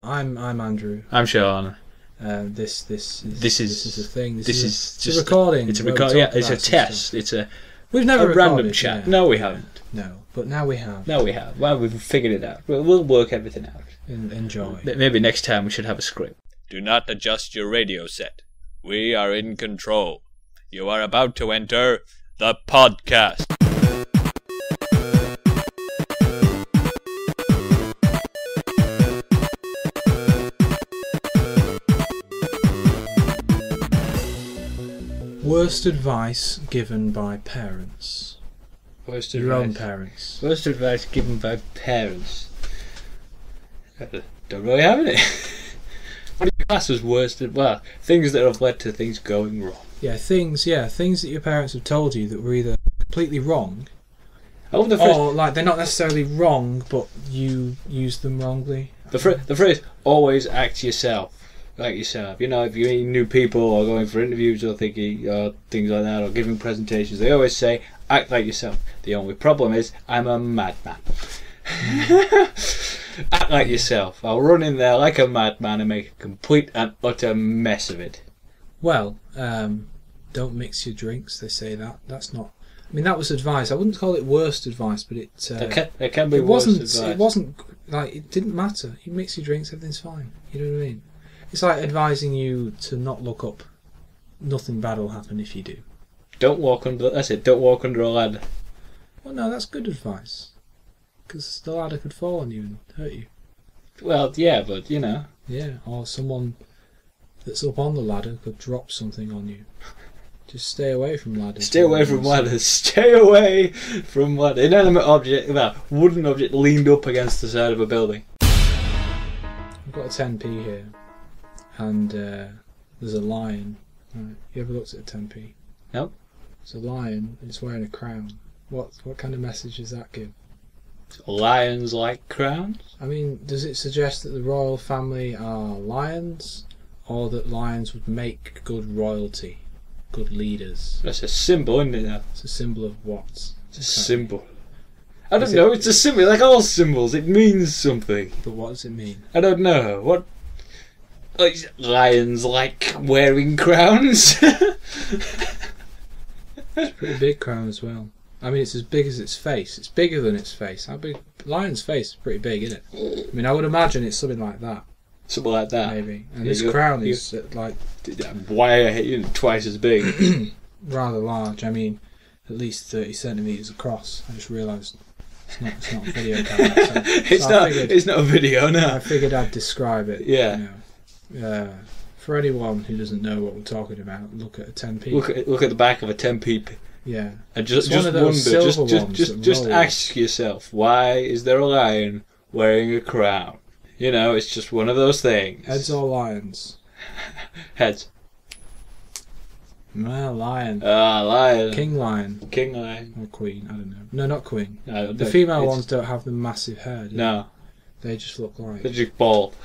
I'm Andrew. I'm Sean. This is a thing. This is just a recording. It's a recording. Yeah, it's a test. It's a We've never a random chat. Yeah. No, we haven't. No, but now we have. No, we have. Well, we've figured it out. We'll work everything out. Enjoy. Maybe next time we should have a script. Do not adjust your radio set. We are in control. You are about to enter the podcast. Worst advice given by parents. Worst Your own advice. parents. Worst advice given by parents. Don't really have any. What do you class as worst? Well, things that have led to things going wrong. Things that your parents have told you that were either completely wrong, Oh, or like they're not necessarily wrong, but you used them wrongly. The phrase "always act like yourself." You know, if you're meeting new people or going for interviews or thinking or things like that, or giving presentations, they always say act like yourself. The only problem is I'm a madman. Act like yourself. I'll run in there like a madman and make a complete and utter mess of it. Well, don't mix your drinks. They say that. That's not. I mean, that was advice. I wouldn't call it worst advice, but it. There can be it worse wasn't. advice. It wasn't like it didn't matter. You mix your drinks, everything's fine. You know what I mean? It's like advising you to not look up. Nothing bad will happen if you do. Don't walk under. That's it. Don't walk under a ladder. Well, no, that's good advice. Because the ladder could fall on you and hurt you. Well, yeah, but you know. Yeah, or someone that's up on the ladder could drop something on you. Just stay away from ladders. Stay away from ladders. Stay away from ladders. Inanimate object, well, wooden object leaned up against the side of a building. I've got a 10p here, and there's a lion. Right. You ever looked at a 10p? No. It's a lion, and it's wearing a crown. What kind of message does that give? Lions like crowns? I mean, does it suggest that the royal family are lions, or that lions would make good royalty, good leaders? That's a symbol, isn't it? Now? It's a symbol of what? It's a symbol. I don't know. It's a symbol, like all symbols. It means something. But what does it mean? I don't know. What? Like lions like wearing crowns? It's a pretty big crown as well. I mean, it's as big as its face. It's bigger than its face. How big? Lion's face is pretty big, isn't it? I mean, I would imagine it's something like that. Something like that. Maybe. And this crown is like... Why twice as big? rather large. I mean, at least 30 centimetres across. I just realised it's not a video camera. It's not a video, no. I figured I'd describe it. Yeah. You know. For anyone who doesn't know what we're talking about, look at a 10p. Look at the back of a 10p. Yeah. And just one of those wonder, just ask yourself, why is there a lion wearing a crown? You know, it's just one of those things. Heads or lions? Heads. Well, lion. Lion. King lion. King lion. Or queen, I don't know. No, not queen. No, the female ones don't have the massive hair, do No. They just look like... They're just bald.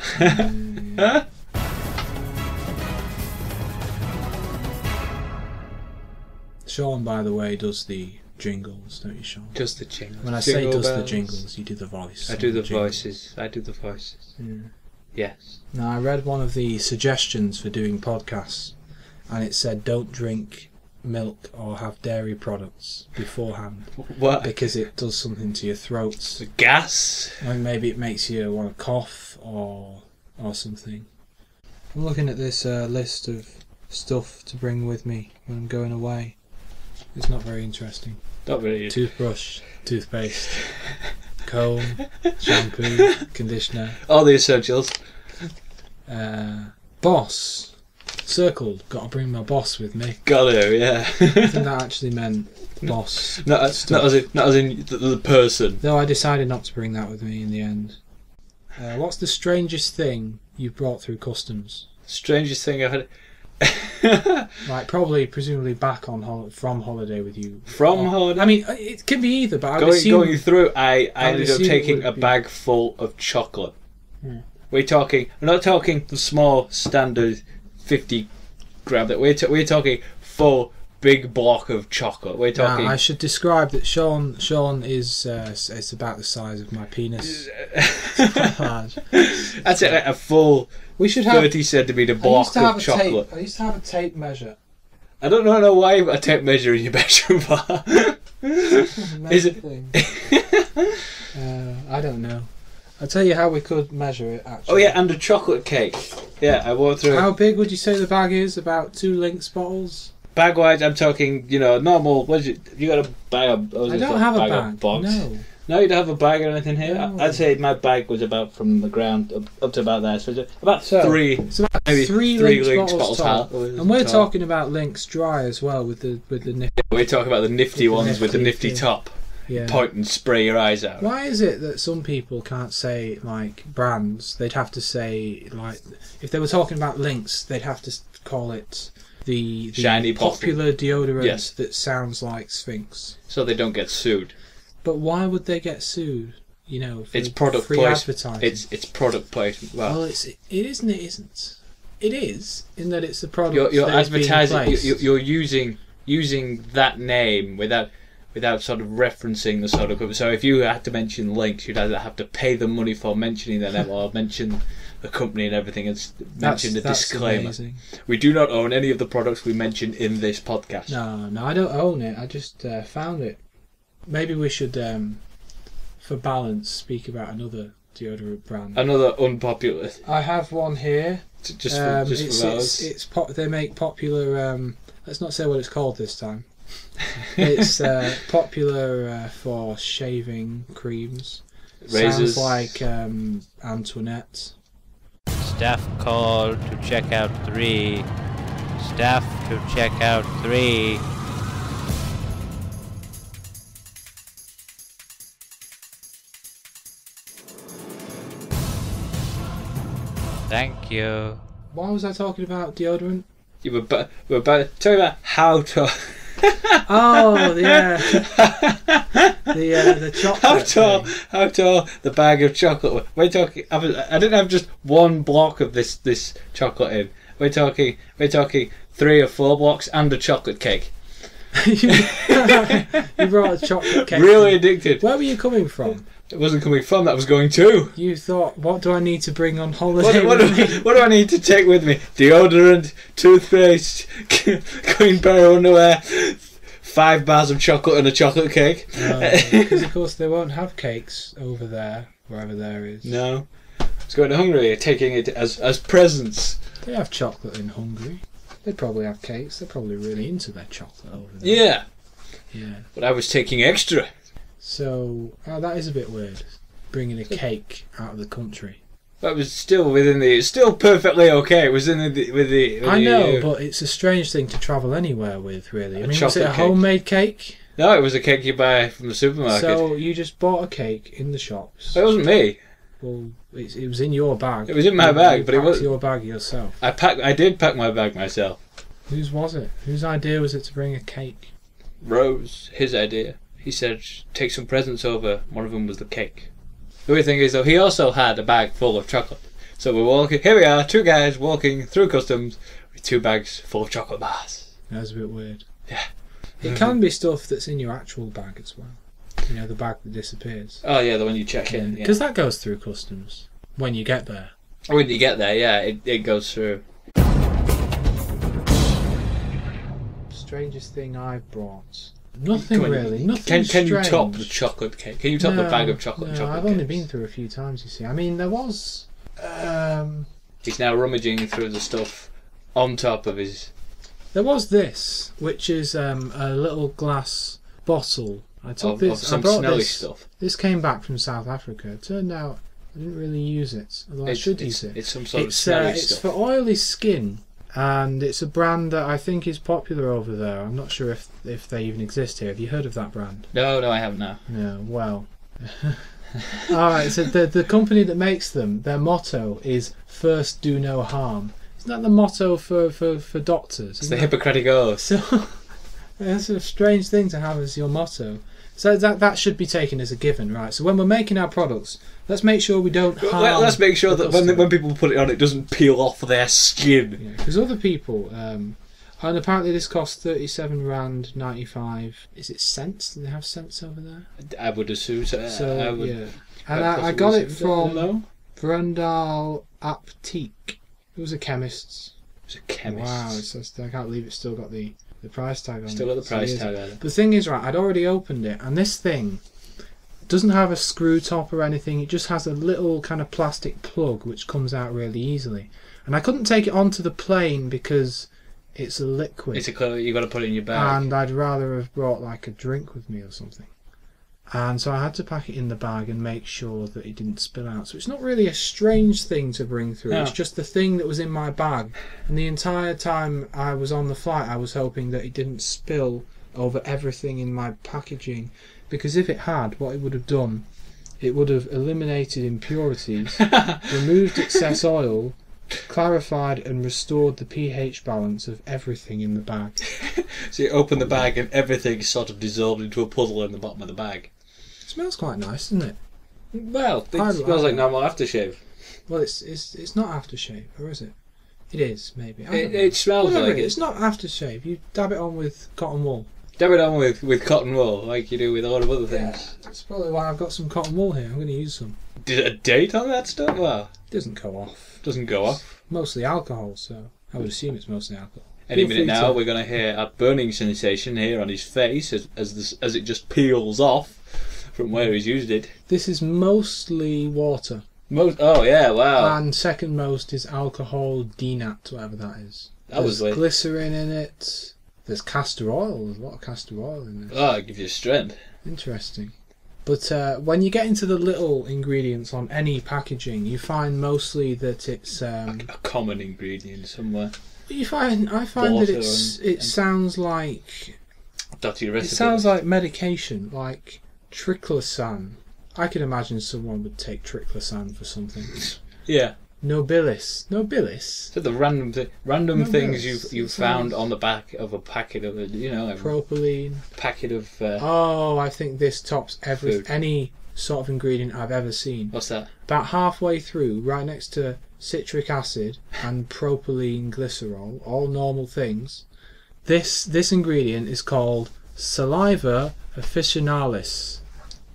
Sean, by the way, does the jingles, don't you, Sean? Just the jingles. When I say does the jingles, you do the voice. I do the voices. Yeah. Yes. Now, I read one of the suggestions for doing podcasts, and it said don't drink milk or have dairy products beforehand. What? Because it does something to your throats. The gas? I mean, maybe it makes you want to cough or something. I'm looking at this list of stuff to bring with me when I'm going away. It's not very interesting. Not really. Toothbrush, toothpaste, comb, shampoo, conditioner. All the essentials. Boss. Circled. Got to bring my boss with me. Got to, yeah. I think that actually meant boss. Not as in the person. No, I decided not to bring that with me in the end. What's the strangest thing you've brought through customs? Strangest thing I've had. Like presumably back on from holiday with you. From holiday? I mean, it can be either, but going through, I ended up taking a bag full of chocolate. Hmm. We're not talking the small standard 50 gram. We're talking full big block of chocolate. We're talking. Now, I should describe that Sean is it's about the size of my penis. It's quite large. That's it, like a full We should have 30cm block of chocolate. I used to have a tape measure. I don't know why you've got a tape measure in your bedroom bar. Is it? I don't know. I'll tell you how we could measure it, actually. Oh yeah, and a chocolate cake. Yeah, I walked through. How big would you say the bag is? About 2 Lynx bottles? Bag wise, I'm talking, normal. What is it? You got a bag of? I don't have a bag. Of box? No, you don't have a bag or anything here. No. I'd say my bag was about from the ground up to about there. So it's about three. It's about Maybe 3 three Lynx bottles tall. tall. And we're talking about Lynx dry as well with the nifty. We're talking about the nifty ones with the nifty thing. top. Yeah. Point and spray your eyes out. Why is it that some people can't say like brands? They'd have to say like if they were talking about Lynx, they'd have to call it the Shiny popular deodorant Yes. that sounds like Sphinx. So they don't get sued. But why would they get sued? For It's product free placement. advertising. It's product placement. Well, it is and it isn't. It is in that it's the product. you're that is being advertising. placed. You're using that name without sort of referencing the sort of. So if you had to mention Lynx, you'd either have to pay them money for mentioning their name or mention the company and everything and mention the disclaimer. Amazing. We do not own any of the products we mention in this podcast. No, I don't own it. I just found it. Maybe we should, for balance, speak about another deodorant brand. Another unpopular. I have one here. Just for those. They make popular. Let's not say what it's called this time. It's popular for shaving creams. Razors. Sounds like Antoinette. Staff called to check out 3. Staff to check out 3. Thank you. Why was I talking about deodorant? You were talking about how to. Oh yeah, the chocolate. How tall the bag of chocolate? We're talking. I didn't have just one block of this chocolate in. We're talking 3 or 4 blocks and a chocolate cake. You brought a chocolate cake. Really addicted. Where were you coming from? It wasn't coming from. That was going to. You thought, what do I need to bring on holiday? What do I need to take with me? Deodorant, toothpaste, clean pair of underwear, 5 bars of chocolate and a chocolate cake. Because of course they won't have cakes over there, wherever there is. No. I was going to Hungary, taking it as presents. They have chocolate in Hungary. They probably have cakes. They're probably really into their chocolate over there. Yeah. Yeah. But I was taking extra. So that is a bit weird, bringing a cake out of the country. That was still it's still perfectly okay. It was I know, but it's a strange thing to travel anywhere with, really. I mean, was it a cake. homemade cake? No, it was a cake you buy from the supermarket. So you just bought a cake in the shops. It wasn't me. Well, it was in your bag. It was in my bag, you but it packed was your bag yourself. I did pack my bag myself. Whose was it? Whose idea was it to bring a cake? Rose, his idea. He said, take some presents over. One of them was the cake. The weird thing is, though, he also had a bag full of chocolate. So we're walking. Here we are, 2 guys walking through customs with 2 bags full of chocolate bars. That's a bit weird. Yeah. It can be stuff that's in your actual bag as well. You know, the bag that disappears. Oh yeah, the one you check in. Because that goes through customs when you get there. When you get there, yeah, it goes through. Strangest thing I've brought. Nothing really. Nothing Can you strange. top the chocolate cake? Can you top the bag of chocolate? No, chocolate I've only cakes? been through a few times. You see, I mean, there was. He's now rummaging through the stuff on top of his. There was this, which is a little glass bottle. I took Of some I brought smelly this. stuff. This came back from South Africa. It turned out I didn't really use it, although I should use it. It's some sort of smelly It's stuff. for oily skin, and it's a brand that I think is popular over there. I'm not sure if they even exist here. Have you heard of that brand? No, I haven't now. No. Well. Alright, so the company that makes them, their motto is "First do no harm." Isn't that the motto for doctors? It's the Hippocratic Oath. So that's a strange thing to have as your motto. So that should be taken as a given, right? So when we're making our products, let's make sure we don't harm. Let's make sure the that customer. when people put it on, it doesn't peel off their skin. Because other people, And apparently this costs £37.95. Is it cents? Do they have cents over there? I would assume so. Yeah. And I got it from Brundal Apteek. It was a chemist's. It was a chemist. Wow, I can't believe it's still got the price tag on it. Still got the price tag on it. But the thing is, right, I'd already opened it, and this thing doesn't have a screw top or anything. It just has a little kind of plastic plug which comes out really easily. And I couldn't take it onto the plane because it's a liquid. You got to put it in your bag. And I'd rather have brought like a drink with me or something. And so I had to pack it in the bag and make sure that it didn't spill out. So it's not really a strange thing to bring through. No. It's just the thing that was in my bag. And the entire time I was on the flight, I was hoping that it didn't spill over everything in my packaging. Because if it had, what it would have done, it would have eliminated impurities, removed excess oil, clarified and restored the pH balance of everything in the bag. So you open the bag and everything sort of dissolved into a puddle in the bottom of the bag. It smells quite nice, doesn't it? Well, it smells like normal aftershave. Well, it's not aftershave, or is it? It is, maybe. It smells like it. It's not aftershave. You dab it on with cotton wool. Dab it on with cotton wool, like you do with a lot of other things. Yeah, that's probably why I've got some cotton wool here. I'm going to use some. Did a date on that stuff? Well, it doesn't go off. Doesn't go off. Mostly alcohol, so I would assume it's mostly alcohol. Any minute now, we're going to hear a burning sensation here on his face as it just peels off from where he's used it. This is mostly water. Oh yeah, wow. And second most is alcohol denat, whatever that is. There's glycerin in it. There's castor oil. There's a lot of castor oil in this. Oh, it gives you strength. Interesting. But when you get into the little ingredients on any packaging, you find mostly that it's a common ingredient somewhere. I find that it sounds like dotty recipe. It sounds like medication, like triclosan. I could imagine someone would take triclosan for something. Yeah. Nobilis. So the random things you found on the back of a packet of propylene. Packet of. I think this tops any sort of ingredient I've ever seen. What's that? About halfway through, right next to citric acid and propylene glycerol, all normal things. This ingredient is called saliva officinalis.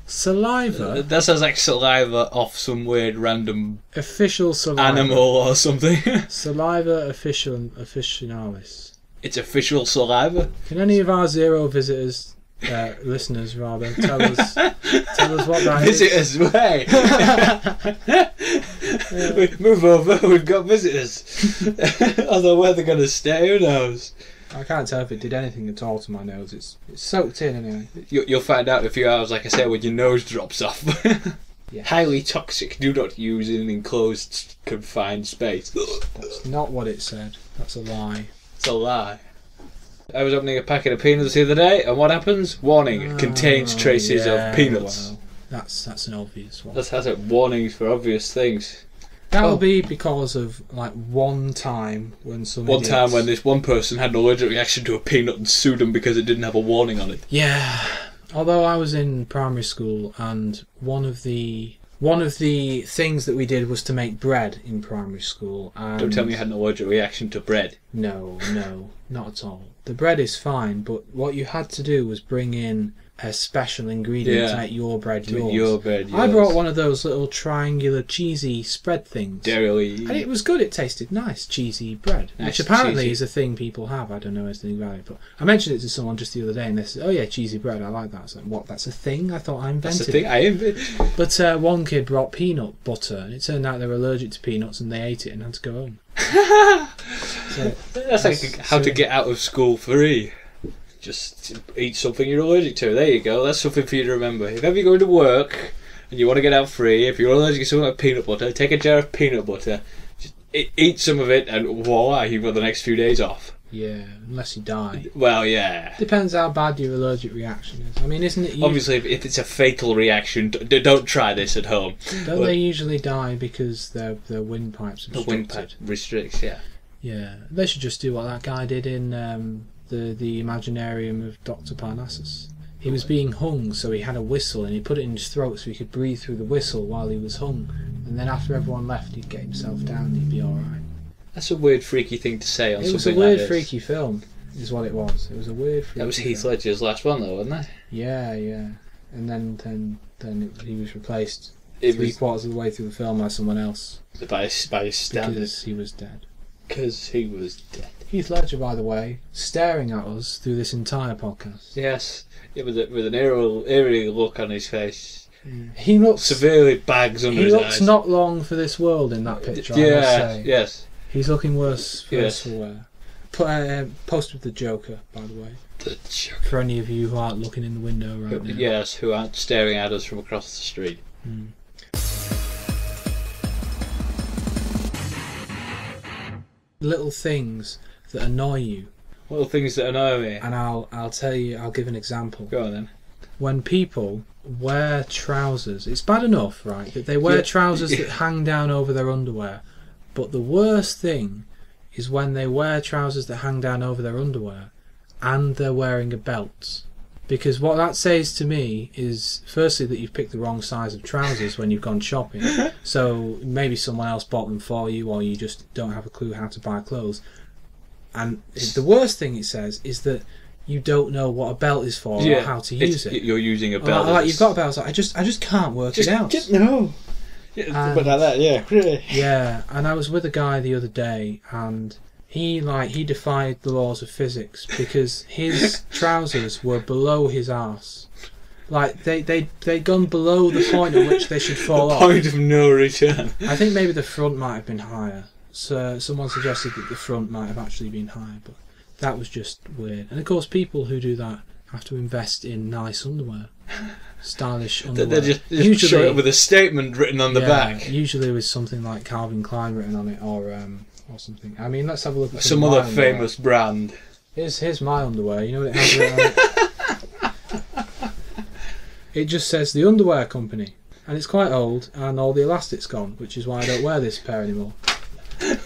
Saliva? That sounds like saliva off some weird random official saliva animal or something. Saliva officinalis. It's official saliva? Can any of our zero visitors, listeners rather, tell us what that visitors, way. Move over, we've got visitors. Although where they're going to stay, who knows? I can't tell if it did anything at all to my nose. It's soaked in anyway. You'll find out in a few hours, like I said, when your nose drops off. Yes. Highly toxic. Do not use in an enclosed, confined space. That's not what it said. That's a lie. It's a lie. I was opening a packet of peanuts the other day, and what happens? Warning: it contains traces of peanuts. Well, that's an obvious one. That's it. Warnings for obvious things. That'll be because of like one time when this one person had an allergic reaction to a peanut and sued them because it didn't have a warning on it. Yeah. Although I was in primary school and one of the things that we did was to make bread in primary school. And don't tell me you had an allergic reaction to bread. No, not at all. The bread is fine, but what you had to do was bring in a special ingredient to make your bread yours. I brought one of those little triangular cheesy spread things. Dairy. And it was good. It tasted nice, cheesy bread, which apparently is a thing people have. I don't know anything about it, but I mentioned it to someone just the other day, and they said, "Oh yeah, cheesy bread. I like that." I was like, "What? That's a thing? I thought I invented." That's a thing I invented. But one kid brought peanut butter, and it turned out they were allergic to peanuts, and they ate it and had to go home. That's like how to get out of school free. Just eat something you're allergic to. There you go. That's something for you to remember. If ever you go to work and you want to get out free, if you're allergic to something like peanut butter, take a jar of peanut butter, just eat some of it, and voila, you've got the next few days off. Yeah, unless you die. Well, yeah. Depends how bad your allergic reaction is. I mean, isn't it... Obviously, if it's a fatal reaction, don't try this at home. Don't they usually die because their windpipes are restricted? The windpipe restricts, yeah. Yeah. They should just do what that guy did in the Imaginarium of Dr. Parnassus. He was being hung, so he had a whistle, and he put it in his throat so he could breathe through the whistle while he was hung. And then after everyone left, he'd get himself down and he'd be alright. That's a weird, freaky thing to say on something like this. It was a weird, freaky film. is what it was. It was a weird. That was freaky Heath film. Ledger's last one, though, wasn't it? Yeah, yeah. And then he was replaced It 3/4 of the way through the film by someone else by his standards. because he was dead. Because he was dead. Heath Ledger, by the way, staring at us through this entire podcast. Yes, yeah, with an eerie look on his face. He looks Severely bags under He his looks eyes. not long for this world in that picture. I must Yeah, say. yes. He's looking worse for Yes. wear. Post with the Joker, by the way. The Joker. For any of you who aren't looking in the window right now. Yes, who aren't staring at us from across the street. Little things that annoy you, Little things that annoy me. and I'll tell you. I'll give an example. Go on then. When people wear trousers, it's bad enough, right, that they wear trousers that hang down over their underwear. But the worst thing is when they wear trousers that hang down over their underwear and they're wearing a belt. Because what that says to me is, firstly, that you've picked the wrong size of trousers when you've gone shopping. So maybe someone else bought them for you, or you just don't have a clue how to buy clothes. And the worst thing it says is that you don't know what a belt is for or how to use it. You're using a belt. Like you've got a belt, I just can't work it out. No. Yeah, but like that, yeah, really. Yeah, and I was with a guy the other day, and he defied the laws of physics because his trousers were below his arse. Like they'd gone below the point at which they should fall off. Point of no return. I think maybe the front might have been higher. So someone suggested that the front might have actually been higher, but that was just weird. And of course, people who do that have to invest in nice underwear, stylish underwear. They just show it with a statement written on the back. Usually with something like Calvin Klein written on it, or something. I mean, let's have a look at some other famous brand. Here's my underwear. You know what it has written on it? It just says the Underwear Company, and it's quite old, and all the elastic's gone, which is why I don't wear this pair anymore.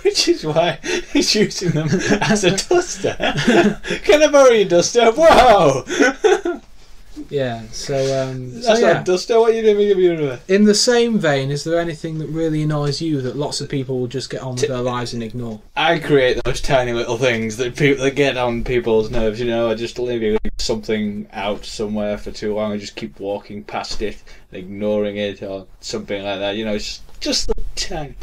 Which is why he's using them as a duster. Can I borrow your duster? Wow! Yeah, so That's not a duster. What are you doing with your underwear? in the same vein, is there anything that really annoys you that lots of people will just get on with their lives and ignore? I create those tiny little things that get on people's nerves. You know, I just leave something out somewhere for too long and just keep walking past it, ignoring it, or something like that. You know, it's just the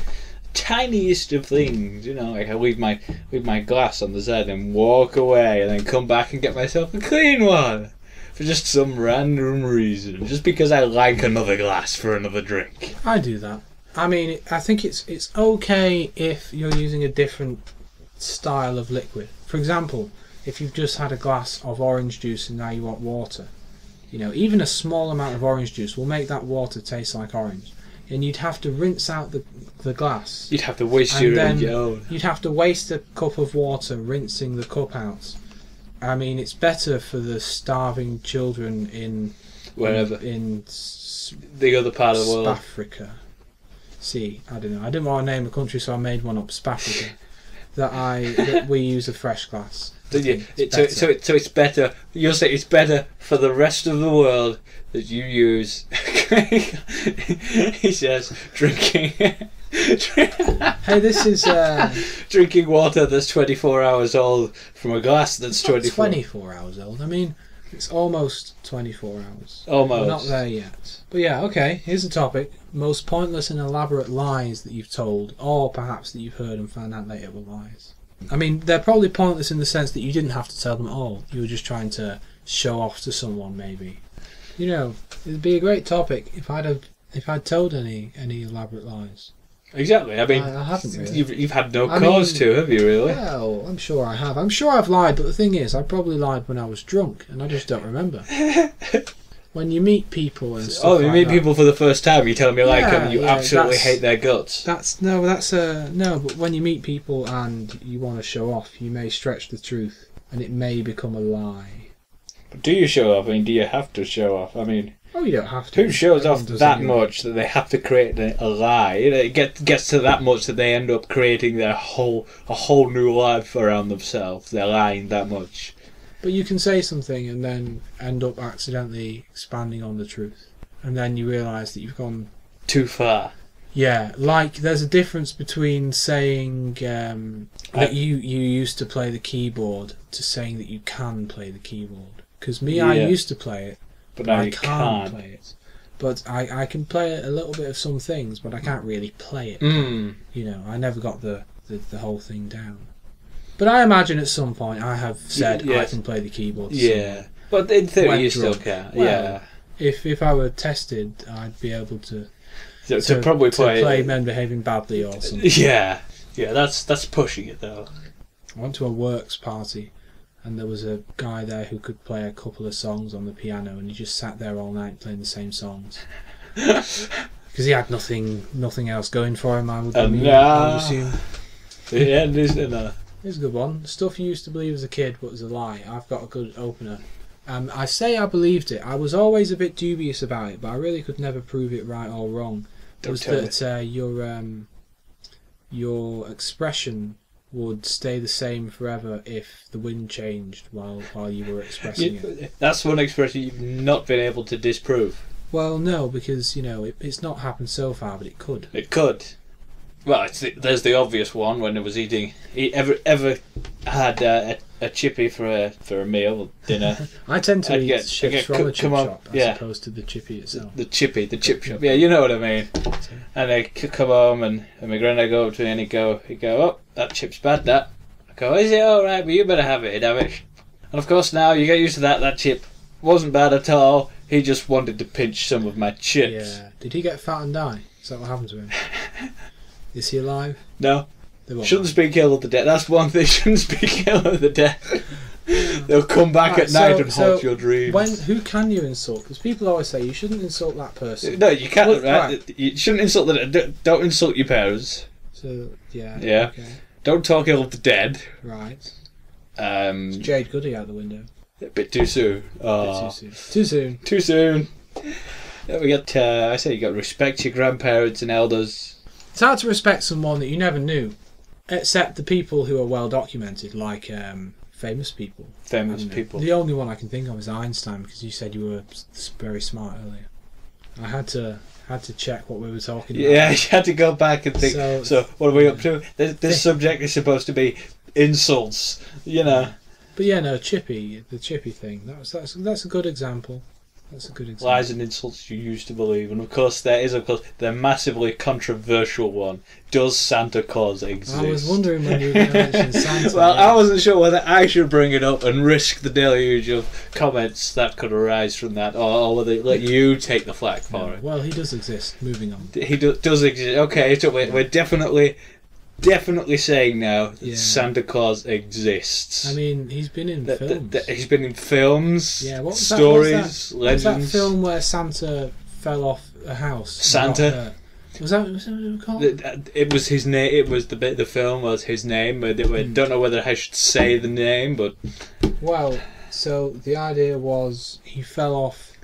tiniest of things. You know, like I leave my glass on the side and walk away, and then come back and get myself a clean one. For just some random reason, just because I like another glass for another drink. I do that. I mean, I think it's okay if you're using a different style of liquid. For example, if you've just had a glass of orange juice and now you want water, you know, even a small amount of orange juice will make that water taste like orange, and you'd have to rinse out the glass. You'd have to waste and your own. You'd have to waste a cup of water rinsing the cup out. I mean, it's better for the starving children in Wherever. in The other part of the world. Spafrica. See, I don't know. I didn't want to name a country, so I made one up. Spafrica. that we use a fresh glass. Did you? So it's better. You'll say it's better for the rest of the world that you use. He says drinking. Hey, this is Drinking water that's 24 hours old from a glass that's 24 hours old. I mean, it's almost 24 hours. Almost. We're not there yet. But yeah, okay, here's the topic. Most pointless and elaborate lies that you've told, or perhaps that you've heard and found out later were lies. I mean, they're probably pointless in the sense that you didn't have to tell them at all. You were just trying to show off to someone, maybe. You know, it'd be a great topic if I'd told any elaborate lies. Exactly. I mean, I haven't really. You've had no cause to, have you? Really? Well, I'm sure I have. I'm sure I've lied, but the thing is, I probably lied when I was drunk, and I just don't remember. When you meet people and stuff you like meet that, people for the first time, you tell them you like them, and you absolutely that's- hate their guts. no. But when you meet people and you want to show off, you may stretch the truth, and it may become a lie. But do you show off? I mean, do you have to show off? I mean, Oh, you don't have to. who shows off Everyone does that anyway. much that they have to create a lie? You know, it gets to that much that they end up creating a whole new life around themselves. They're lying that much. But you can say something and then end up accidentally expanding on the truth, and then you realise that you've gone Too far. Yeah, like there's a difference between saying that you used to play the keyboard to saying that you can play the keyboard. Because I used to play it, but now I you can't can't. play it. But I can play a little bit of some things, but I can't really play it. Mm. You know, I never got the whole thing down. But I imagine at some point I have said I can play the keyboard. Yeah, but in theory you still can. Well, yeah. If I were tested, I'd be able to probably play Men Behaving Badly or something. Yeah, that's pushing it though. I went to a works party, and there was a guy there who could play a couple of songs on the piano, and he just sat there all night playing the same songs. Because he had nothing else going for him, I would assume. Yeah, there's Here's a good one. Stuff you used to believe as a kid but was a lie. I've got a good opener. I say I believed it. I was always a bit dubious about it, but I really could never prove it right or wrong. Don't was tell that your expression would stay the same forever if the wind changed while you were expressing it. That's one expression you've not been able to disprove. Well, no, because it's not happened so far, but it could. It could. Well, there's the obvious one when it was eating. Ever had a chippy for a meal or dinner? I tend to eat chips from a chip shop as opposed to the chippy itself. The chip shop. Yeah, you know what I mean. And I come home and my granddad go up to me and he'd go, oh, that chip's bad, that. I go, is it alright? But you better have it, damn it. And of course now you get used to that chip wasn't bad at all. He just wanted to pinch some of my chips. Yeah. Did he get fat and die? Is that what happened to him? Is he alive? No. Shouldn't speak ill of the dead. That's one thing. Shouldn't speak ill of the dead. They'll come back at night and haunt your dreams. Who can you insult? Because people always say you shouldn't insult that person. No, you can't. Right? You shouldn't insult don't insult your parents. So yeah. Okay. Don't talk ill of the dead. Right. It's Jade Goody out the window. A bit too soon. Oh. Too soon. Too soon. We got. I say you got to respect your grandparents and elders. It's hard to respect someone that you never knew, except the people who are well documented, like famous people. Famous people. The only one I can think of is Einstein, because you said you were very smart earlier. I had to check what we were talking about. Yeah, you had to go back and think. So what are we up to? This subject is supposed to be insults, you know. But yeah, no, the chippy thing. That's a good example. That's a good example. Lies and insults you used to believe, and of course the massively controversial one. Does Santa Claus exist? I was wondering when you were going to mention Santa. Well, I wasn't sure whether I should bring it up and risk the deluge of comments that could arise from that, or whether let you take the flak for it. Well, he does exist. Moving on. He does exist. Okay, so we're definitely saying now that Santa Claus exists. I mean, he's been in films. He's been in films, yeah, stories, legends. What was that film where Santa fell off a house? Santa. Was that what it was called? It was his name. It was the film was his name. I don't know whether I should say the name, but well, so the idea was he fell off.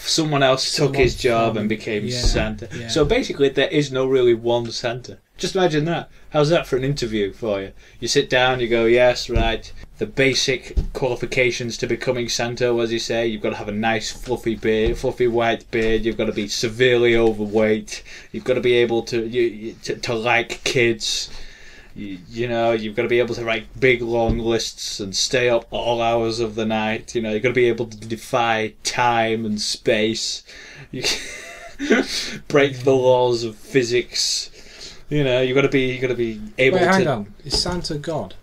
Someone else took his job and became Santa. Yeah. So basically, there is no really one Santa. Just imagine that. How's that for an interview for you? You sit down, you go, yes, right. The basic qualifications to becoming Santa, what does he say? You've got to have a nice fluffy beard, fluffy white beard. You've got to be severely overweight. You've got to be able to like kids. You've got to be able to write big long lists and stay up all hours of the night. You've got to be able to defy time and space. Break the laws of physics. You've got to be able to. Wait, hang on. Is Santa God?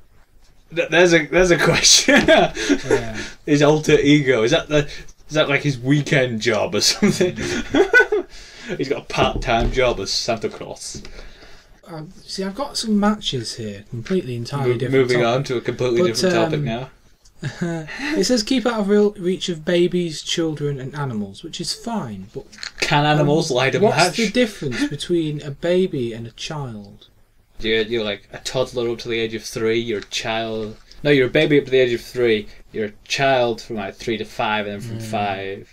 There's a question. Yeah. His alter ego is that like his weekend job or something? He's got a part-time job as Santa Claus. See, I've got some matches here, entirely different. Moving on to a completely different topic now. It says keep out of reach of babies, children, and animals, which is fine. But can animals lie to match? What's the difference between a baby and a child? You're like a toddler up to the age of 3. You're a child. No, you're a baby up to the age of 3. You're a child from like 3 to 5, and then from 5.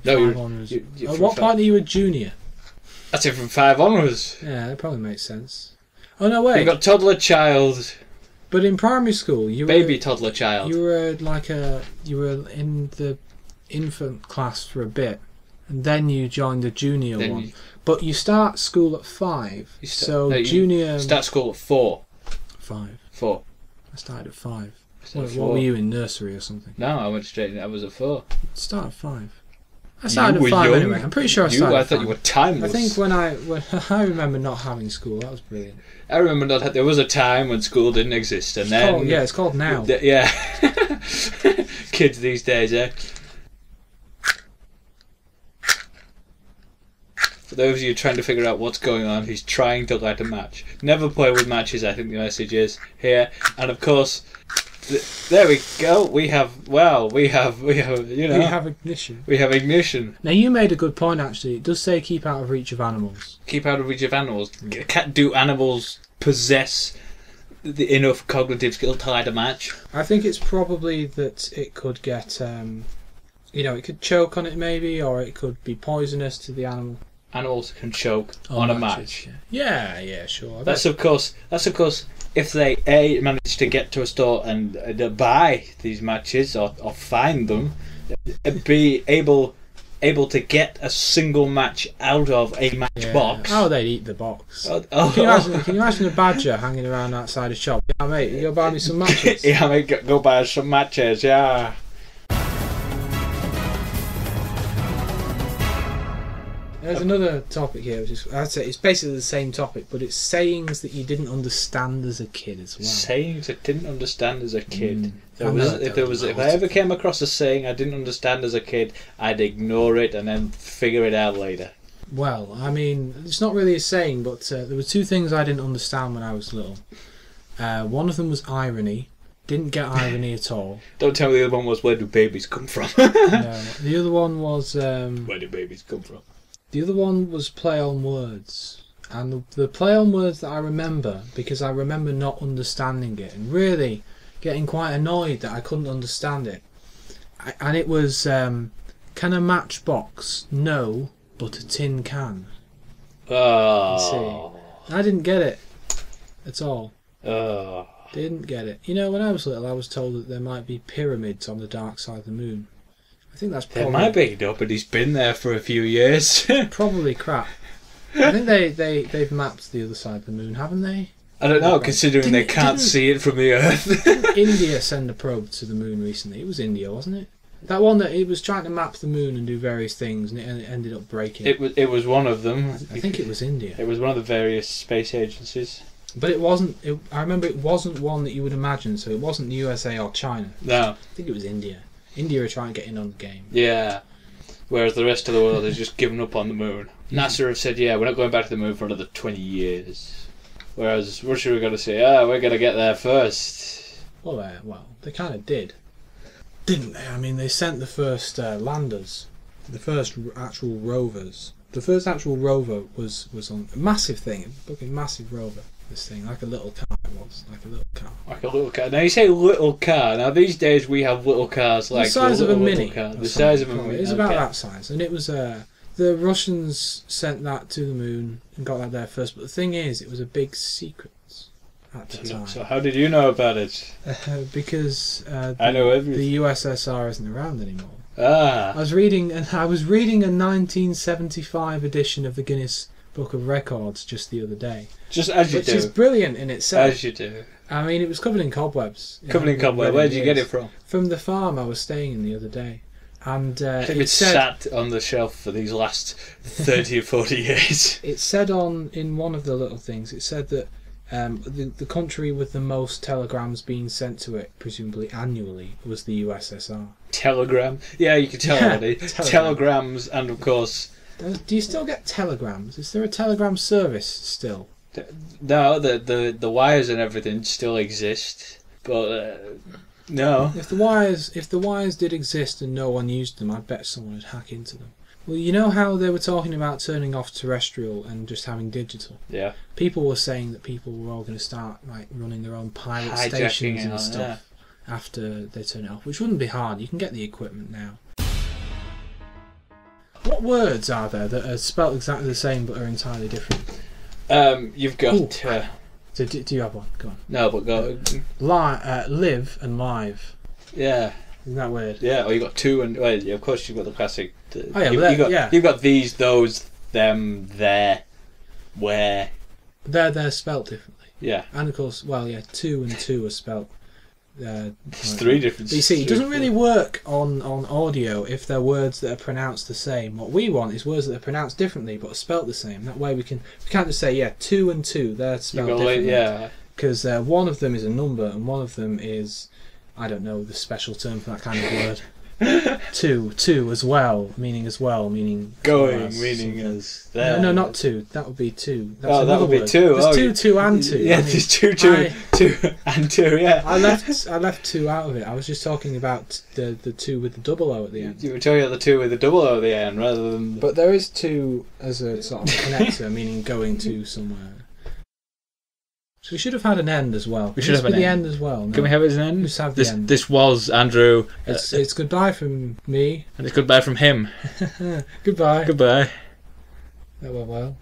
No, at what point are you a junior? That's it, from 5 onwards. Yeah, that probably makes sense. Oh no, wait. You've got toddler, child. But in primary school, you were toddler child. You were in the infant class for a bit, and then you join the junior one. But you start school at 5. Junior... Start school at 4. 5. 4. I started at 5. What were you, in nursery or something? No, I went straight in. I was at 4. Start at 5. I started at 5 anyway. I'm pretty sure I started I at 5. thought you were timeless. I think when I remember not having school, that was brilliant. I remember there was a time when school didn't exist, and then... it's called now. Yeah. Kids these days, eh? For those of you trying to figure out what's going on, he's trying to light a match. Never play with matches, I think the message is here. And of course, there we go. We have ignition. We have ignition. Now you made a good point actually. It does say keep out of reach of animals. Keep out of reach of animals. Do animals possess enough cognitive skill to light a match? I think it's probably that it could get, it could choke on it maybe, or it could be poisonous to the animal. Animals can choke on a match. Yeah, sure. That's of course if they manage to get to a store and buy these matches or find them, be able to get a single match out of a matchbox. Oh, they'd eat the box. Can you imagine a badger hanging around outside a shop? Yeah, mate, you go buy me some matches. Yeah, mate, go buy some matches. Yeah. There's another topic here, which is, I'd say it's basically the same topic, but it's sayings that you didn't understand as a kid as well. Sayings I didn't understand as a kid. If I ever came across a saying I didn't understand as a kid, I'd ignore it and then figure it out later. Well, I mean, it's not really a saying, but there were 2 things I didn't understand when I was little. One of them was irony. Didn't get irony at all. Don't tell me the other one was where do babies come from? No, the other one was... where do babies come from? The other one was play on words. And the play on words that I remember, because I remember not understanding it and really getting quite annoyed that I couldn't understand it. And it was, can a matchbox? No, but a tin can. Oh. See, I didn't get it at all. Didn't get it. You know, when I was little, I was told that there might be pyramids on the dark side of the moon. I think that's probably... There might be, nobody's been there for a few years. Probably crap. I think they've mapped the other side of the moon, haven't they? I don't know, considering they can't see it from the Earth. Didn't India send a probe to the moon recently? It was India, wasn't it? That one that it was trying to map the moon and do various things, and it ended up breaking. It was one of them. I think it was India. It was one of the various space agencies. But it wasn't... I remember it wasn't one that you would imagine, so it wasn't the USA or China. No. I think it was India. India are trying to get in on the game. Yeah. Whereas the rest of the world has just given up on the moon. NASA have said, we're not going back to the moon for another 20 years. Whereas Russia are going to say, we're going to get there first. Well, they kind of did. Didn't they? I mean, they sent the first landers. The first actual rovers. The first actual rover was on a massive thing. A fucking massive rover. This thing, like a little car it was. Like a little car. Like a little car. Now you say little car. Now these days we have little cars like the size of a mini. The size of a mini. It's about that size. And it was the Russians sent that to the moon and got that there first. But the thing is, it was a big secret at the time. So how did you know about it? Because I know everything. The USSR isn't around anymore. I was reading a 1975 edition of the Guinness Book of Records just the other day. Just as you do. Which is brilliant in itself. As you do. I mean, it was covered in cobwebs. Covered in cobwebs. Where did you get it from? From the farm I was staying in the other day. And I think it's sat on the shelf for these last 30 or 40 years. It said in one of the little things, it said that the country with the most telegrams being sent to it, presumably annually, was the USSR. Telegram? Yeah, you can tell already. Telegrams, and of course... Do you still get telegrams? Is there a telegram service still? No, the wires and everything still exist, but no. If the wires did exist and no one used them, I bet someone would hack into them. Well, you know how they were talking about turning off terrestrial and just having digital? Yeah. People were saying that people were all going to start running their own pirate stations and stuff after they turn it off, which wouldn't be hard. You can get the equipment now. What words are there that are spelt exactly the same but are entirely different? You've got... do you have one? Go on. No, but go... Live and live. Yeah. Isn't that weird? Yeah, or you got two and well, yeah, of course you've got the classic. You've got these, those, them, there, where. They're spelt differently. Yeah. And of course, well, yeah, 2 and 2 are spelt. It's three different. But you see, it doesn't really work on audio if they're words that are pronounced the same. What we want is words that are pronounced differently but are spelt the same. That way we can't just say 2 and 2. They're spelt differently. Because one of them is a number and one of them is, I don't know the special term for that kind of word. two as well, meaning going, meaning as there. No, not two. That would be two. That's that would be word. two. There's two and two. Yeah, there's two and two. Yeah. I left two out of it. I was just talking about the two with the double O at the end. You were talking about the two with the double O at the end rather than. But there is two as a sort of connector, meaning going to somewhere. So we should have had an end as well. We should have the end as well. No. Can we have it as an end? Just have the end. This was Andrew. It's goodbye from me. And it's goodbye from him. Goodbye. Goodbye. That went well.